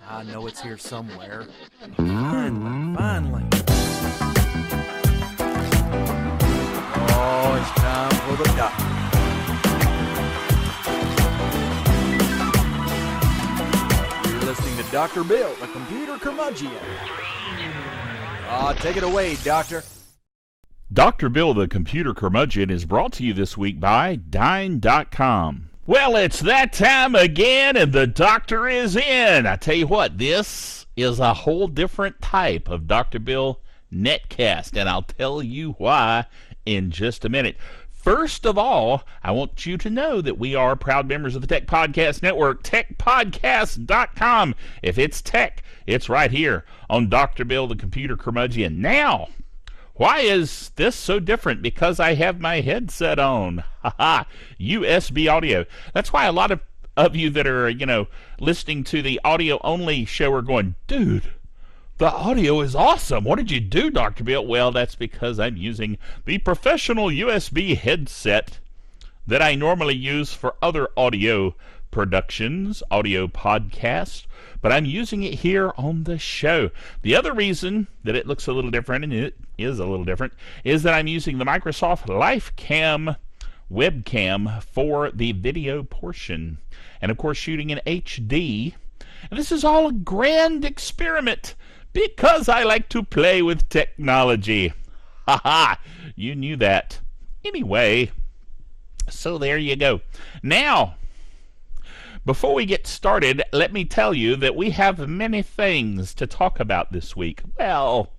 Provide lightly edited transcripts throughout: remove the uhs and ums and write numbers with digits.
I know it's here somewhere. Finally. Oh, it's time for the doctor. You're listening to Dr. Bill, the computer curmudgeon. Take it away, Doctor. Dr. Bill, the computer curmudgeon, is brought to you this week by Dine.com. Well, it's that time again, and the doctor is in. I tell you what, this is a whole different type of Dr. Bill netcast, and I'll tell you why in just a minute. First of all, I want you to know that we are proud members of the Tech Podcast Network, techpodcast.com. If it's tech, it's right here on Dr. Bill, the computer curmudgeon. Now, why is this so different? Because I have my headset on. Haha, USB audio. That's why a lot of you that are, listening to the audio-only show are going, dude, the audio is awesome. What did you do, Dr. Bill? Well, that's because I'm using the professional USB headset that I normally use for other audio productions, audio podcasts, but I'm using it here on the show. The other reason that it looks a little different, and it is a little different, is that I'm using the Microsoft LifeCam webcam for the video portion, and of course shooting in HD. And this is all a grand experiment because I like to play with technology. Haha, you knew that. Anyway, so there you go. Now, before we get started, let me tell you that we have many things to talk about this week. Well,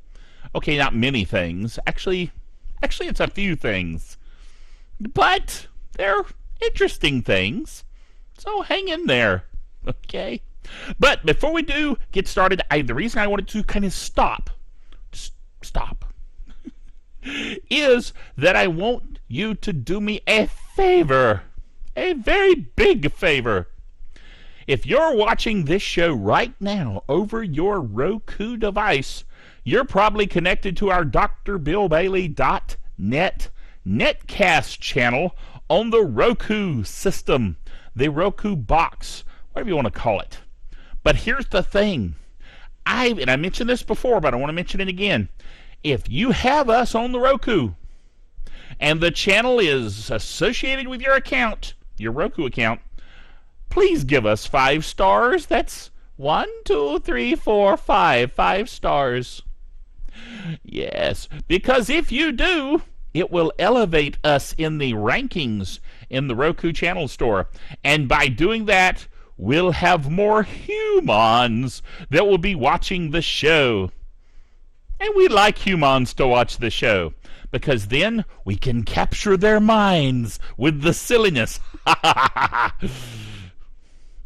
okay, not many things. Actually, it's a few things. But they're interesting things. So hang in there, okay? But before we do get started, the reason I wanted to kind of stop, is that I want you to do me a favor, a very big favor. If you're watching this show right now over your Roku device, you're probably connected to our drbillbailey.net netcast channel on the Roku system, the Roku box, whatever you want to call it. But here's the thing. I mentioned this before, but I want to mention it again. If you have us on the Roku and the channel is associated with your account, your Roku account, please give us 5 stars. That's 1, 2, 3, 4, 5. 5 stars. Yes, because if you do, it will elevate us in the rankings in the Roku channel store. And by doing that, we'll have more humans that will be watching the show. And we like humans to watch the show, because then we can capture their minds with the silliness.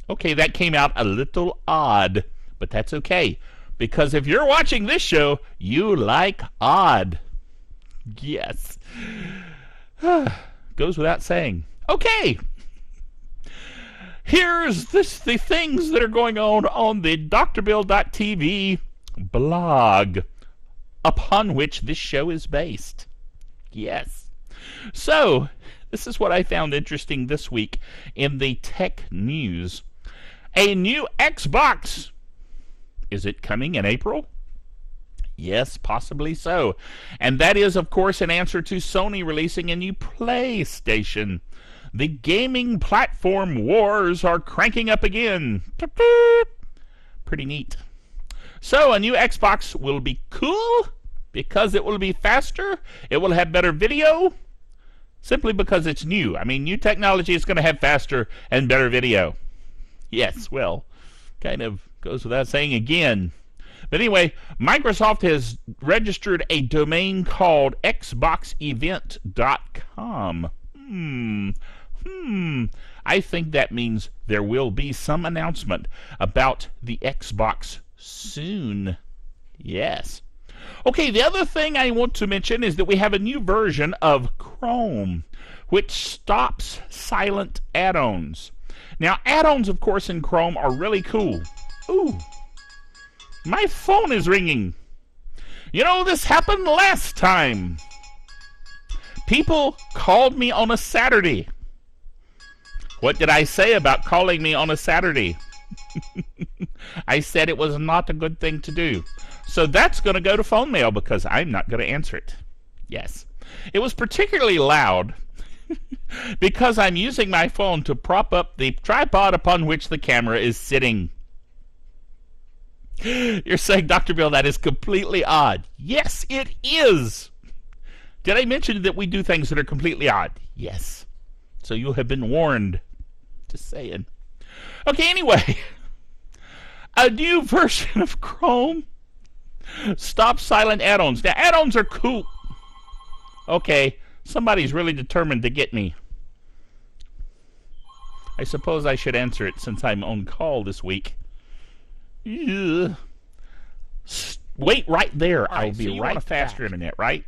Okay, that came out a little odd, but that's okay, because if you're watching this show, you like odd. Yes. Goes without saying. Okay. Here's the things that are going on the drbill.tv blog, upon which this show is based. Yes. So, this is what I found interesting this week in the tech news. A new Xbox. Is it coming in April? Yes, possibly so. And that is, of course, an answer to Sony releasing a new PlayStation. The gaming platform wars are cranking up again. Pretty neat. So, a new Xbox will be cool because it will be faster. It will have better video. Simply because it's new. I mean, new technology is going to have faster and better video. Yes, well, kind of goes without saying again. But anyway, Microsoft has registered a domain called xboxevent.com. I think that means there will be some announcement about the Xbox soon. Yes. Okay, the other thing I want to mention is that we have a new version of Chrome, which stops silent add-ons. Now, add-ons, of course, in Chrome are really cool. Ooh, my phone is ringing. You know, this happened last time. People called me on a Saturday What did I say about calling me on a Saturday? I said it was not a good thing to do. So that's going to go to phone mail because I'm not going to answer it. Yes. It was particularly loud because I'm using my phone to prop up the tripod upon which the camera is sitting. You're saying, Dr. Bill, that is completely odd. Yes, it is. Did I mention that we do things that are completely odd? Yes. So you have been warned. Just saying. Okay, anyway. A new version of Chrome stops silent add-ons. Now, add-ons are cool. Okay, somebody's really determined to get me. I suppose I should answer it since I'm on call this week. Ugh. Wait right there. I'll be right back. Faster internet, right?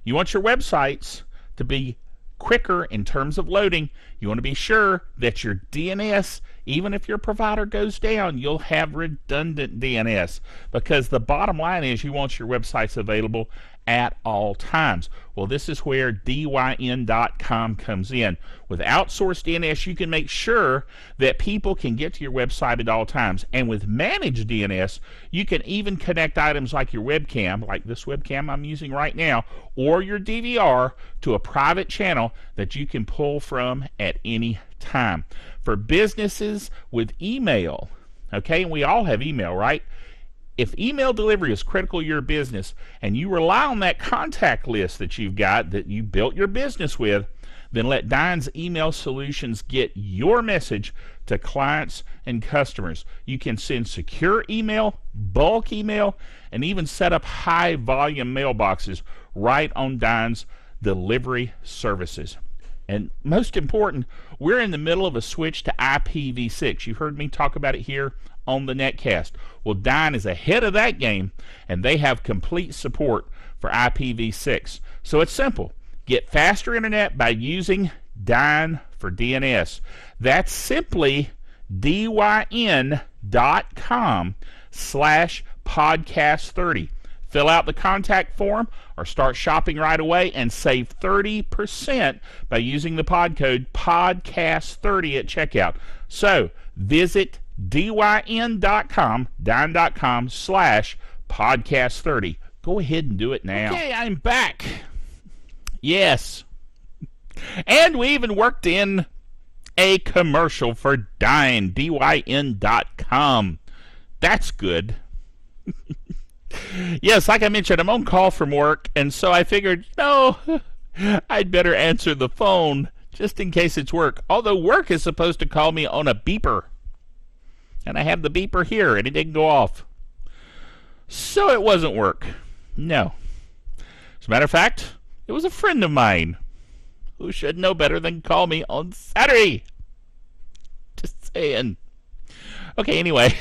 You want your websites to be quicker in terms of loading. You want to be sure that your DNS, even if your provider goes down, you'll have redundant DNS, because the bottom line is you want your websites available at all times. Well, this is where dyn.com comes in. With outsourced DNS, you can make sure that people can get to your website at all times. And with managed DNS, you can even connect items like your webcam, like this webcam I'm using right now, or your DVR to a private channel that you can pull from at any time. For businesses with email, okay, and we all have email, right? If email delivery is critical to your business and you rely on that contact list that you've got, that you built your business with, then let Dyn's email solutions get your message to clients and customers. You can send secure email, bulk email, and even set up high volume mailboxes right on Dyn's delivery services. And most important, we're in the middle of a switch to IPv6. You've heard me talk about it here on the Netcast. Well, Dyn is ahead of that game, and they have complete support for IPv6. So it's simple. Get faster internet by using Dyn for DNS. That's simply dyn.com/podcast30. Fill out the contact form or start shopping right away and save 30% by using the pod code podcast30 at checkout. So visit dyn.com/podcast30. Go ahead and do it now. Okay, I'm back. Yes. And we even worked in a commercial for Dyn, dyn.com. That's good. Yes, like I mentioned, I'm on call from work, and so I figured, no, I'd better answer the phone just in case it's work. Although work is supposed to call me on a beeper. And I have the beeper here, and it didn't go off. So it wasn't work. No. As a matter of fact, it was a friend of mine who should know better than call me on Saturday. Just saying. Okay, anyway.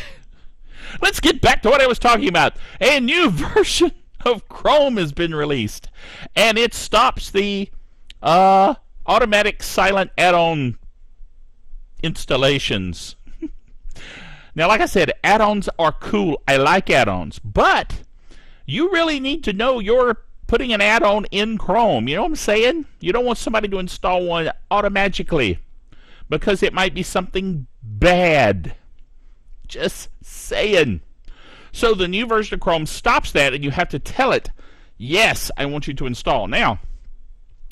Let's get back to what I was talking about. A new version of Chrome has been released, and it stops the automatic silent add-on installations. Now, like I said, add-ons are cool. I like add-ons, but you really need to know you're putting an add-on in Chrome. You know what I'm saying? You don't want somebody to install one automatically because it might be something bad. Just saying. So the new version of Chrome stops that, and you have to tell it, yes, I want you to install. Now,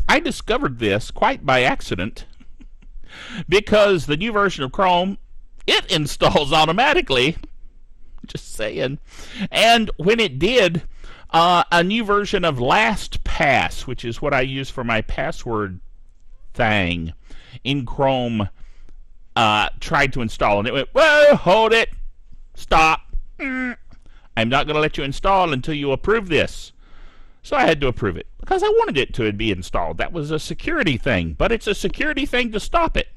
I discovered this quite by accident because the new version of Chrome, it installs automatically. Just saying. And when it did, a new version of LastPass, which is what I use for my password thing in Chrome, tried to install, and it went, whoa, hold it, stop. I'm not going to let you install until you approve this. So I had to approve it because I wanted it to be installed. That was a security thing, but it's a security thing to stop it.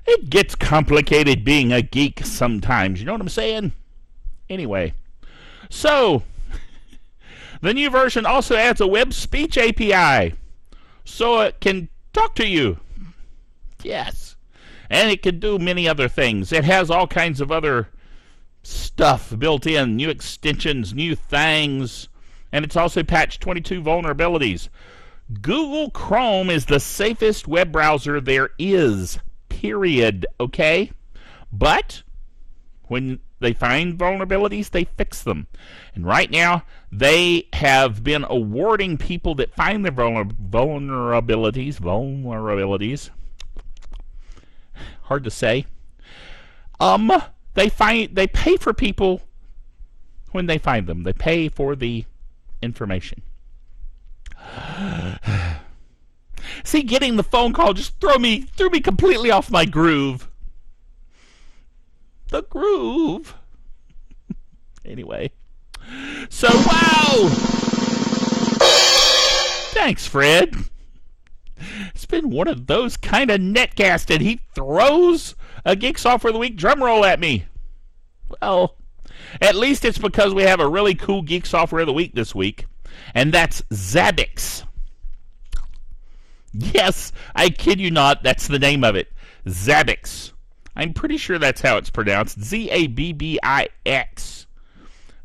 It gets complicated being a geek sometimes, you know what I'm saying? Anyway, so the new version also adds a web speech API so it can talk to you. Yes. And it can do many other things. It has all kinds of other stuff built in, new extensions, new things, and it's also patched 22 vulnerabilities. Google Chrome is the safest web browser there is, period, okay? But when they find vulnerabilities, they fix them. And right now, they have been awarding people that find their vulnerabilities, hard to say. They pay for people when they find them. They pay for the information. See, getting the phone call just threw me completely off my groove. The groove. Anyway. So, wow! Thanks, Fred. It's been one of those kind of netcast, and he throws a Geek Software of the Week drum roll at me. Well, at least it's because we have a really cool Geek Software of the Week this week, and that's Zabbix. Yes, I kid you not, that's the name of it. Zabbix. I'm pretty sure that's how it's pronounced. Zabbix.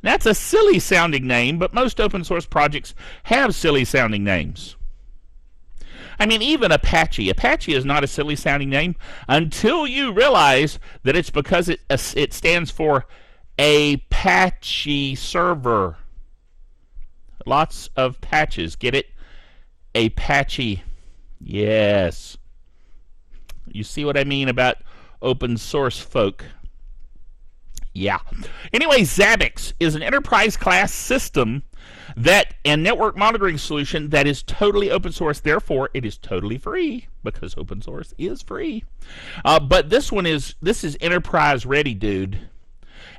That's a silly sounding name, but most open source projects have silly sounding names. I mean, even Apache. Apache is not a silly sounding name until you realize that it's because it stands for Apache server. Lots of patches. Get it? Apache. Yes. You see what I mean about open source folk? Yeah. Anyway, Zabbix is an enterprise class system and network monitoring solution that is totally open source. Therefore, it is totally free because open source is free. But this is enterprise ready, dude.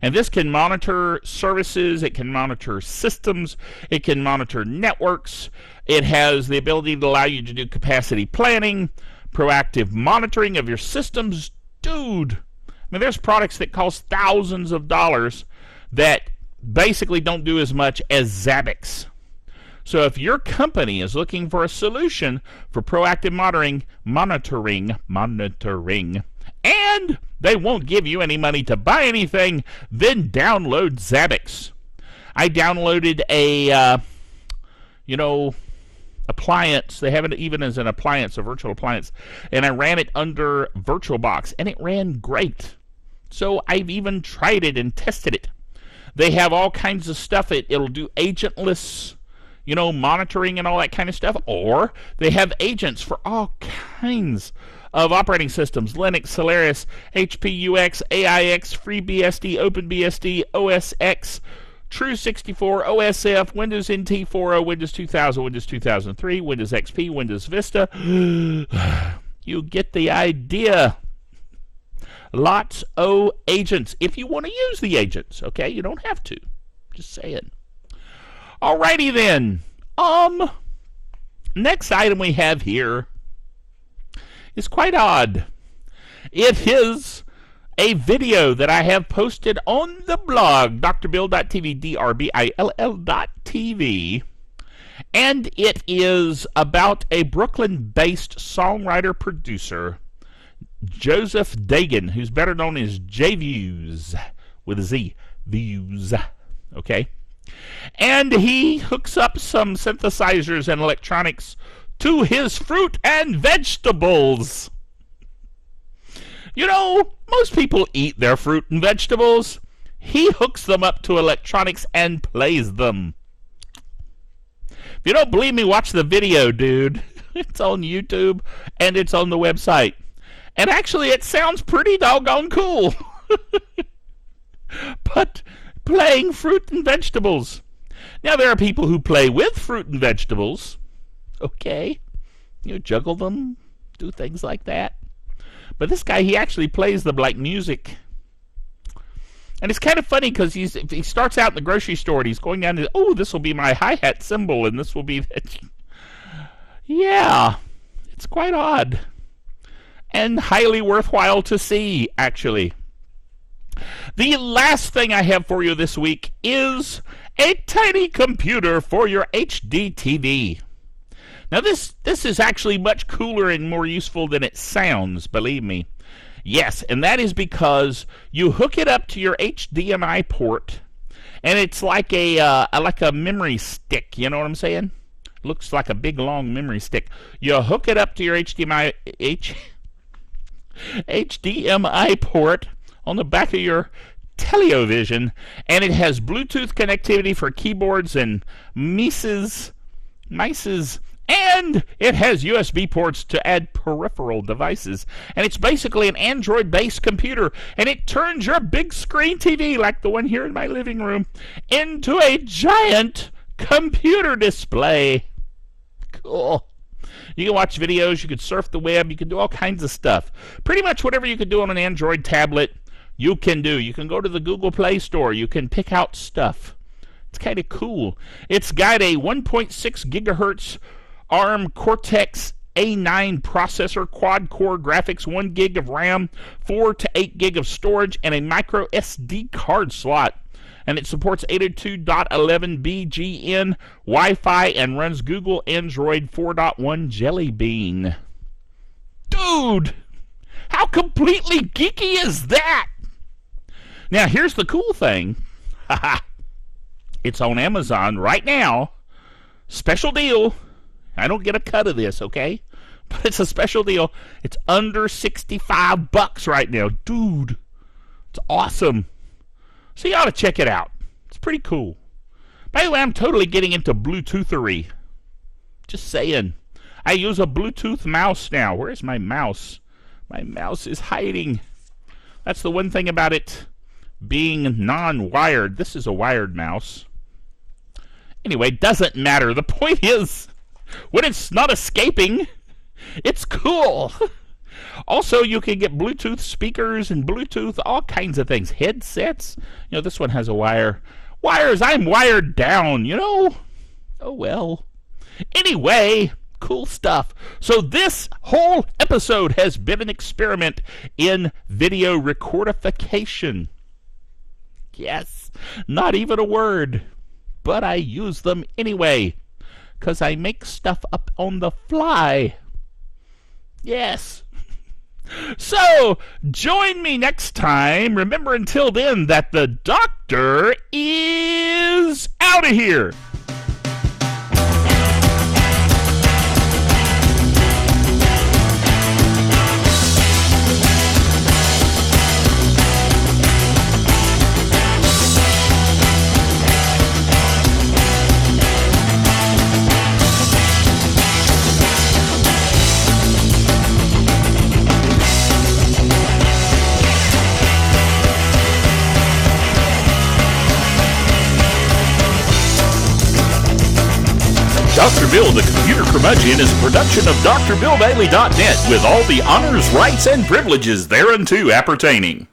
And this can monitor services, it can monitor systems, it can monitor networks. It has the ability to allow you to do capacity planning, proactive monitoring of your systems. Dude, I mean, there's products that cost thousands of dollars that basically don't do as much as Zabbix. So if your company is looking for a solution for proactive monitoring, and they won't give you any money to buy anything, then download Zabbix. I downloaded a, appliance. They have it even as an appliance, a virtual appliance, and I ran it under VirtualBox, and it ran great. So I've even tried it and tested it. They have all kinds of stuff. It'll do agentless, monitoring and all that kind of stuff. Or they have agents for all kinds of operating systems: Linux, Solaris, HP UX, AIX, FreeBSD, OpenBSD, OS X, True64, OSF, Windows NT 4.0, Windows 2000, Windows 2003, Windows XP, Windows Vista. You get the idea. Lots of agents. If you want to use the agents, okay? You don't have to. Just saying. Alrighty then. Next item we have here is quite odd. It is a video that I have posted on the blog, drbill.tv, drbill.tv, and it is about a Brooklyn-based songwriter-producer, Joseph Dagan, who's better known as J-Views, with a Z, Views, okay? And he hooks up some synthesizers and electronics to his fruit and vegetables. Most people eat their fruit and vegetables. He hooks them up to electronics and plays them. If you don't believe me, watch the video, dude. It's on YouTube and it's on the website. And actually, it sounds pretty doggone cool. But playing fruit and vegetables. Now, there are people who play with fruit and vegetables. Okay. Juggle them, do things like that. But this guy, he actually plays them like music. And it's kind of funny because he starts out in the grocery store and he's going down to, this will be my hi-hat cymbal and this will be that. Yeah, it's quite odd. And highly worthwhile to see, actually. The last thing I have for you this week is a tiny computer for your HD TV. Now this is actually much cooler and more useful than it sounds, believe me. Yes, and that is because you hook it up to your HDMI port, and it's like a memory stick, you know what I'm saying? Looks like a big long memory stick. You hook it up to your HDMI port on the back of your television, and it has Bluetooth connectivity for keyboards and mice, and it has USB ports to add peripheral devices. And it's basically an Android-based computer, and it turns your big screen TV, like the one here in my living room, into a giant computer display. Cool. You can watch videos, you can surf the web, you can do all kinds of stuff. Pretty much whatever you can do on an Android tablet, you can do. You can go to the Google Play Store, you can pick out stuff. It's kind of cool. It's got a 1.6 gigahertz ARM Cortex A9 processor, quad-core graphics, 1 gig of RAM, 4 to 8 gig of storage, and a micro SD card slot. And it supports 802.11 BGN Wi-Fi and runs Google Android 4.1 Jelly Bean. Dude! How completely geeky is that? Now, here's the cool thing. It's on Amazon right now. Special deal. I don't get a cut of this, okay? But it's a special deal. It's under $65 right now. Dude, it's awesome. So you ought to check it out. It's pretty cool. By the way, I'm totally getting into Bluetoothery. Just saying. I use a Bluetooth mouse now. Where's my mouse? My mouse is hiding. That's the one thing about it being non-wired. This is a wired mouse. Anyway, doesn't matter. The point is, when it's not escaping, it's cool. Also, you can get Bluetooth speakers and Bluetooth, all kinds of things. Headsets. You know, this one has a wire. Wires, I'm wired down, you know. Oh, well. Anyway, cool stuff. So this whole episode has been an experiment in video recordification. Yes, not even a word. But I use them anyway, because I make stuff up on the fly. Yes. So, join me next time. Remember until then that the doctor is out of here. Dr. Bill, the Computer Curmudgeon, is a production of DrBillDaily.net with all the honors, rights, and privileges thereunto appertaining.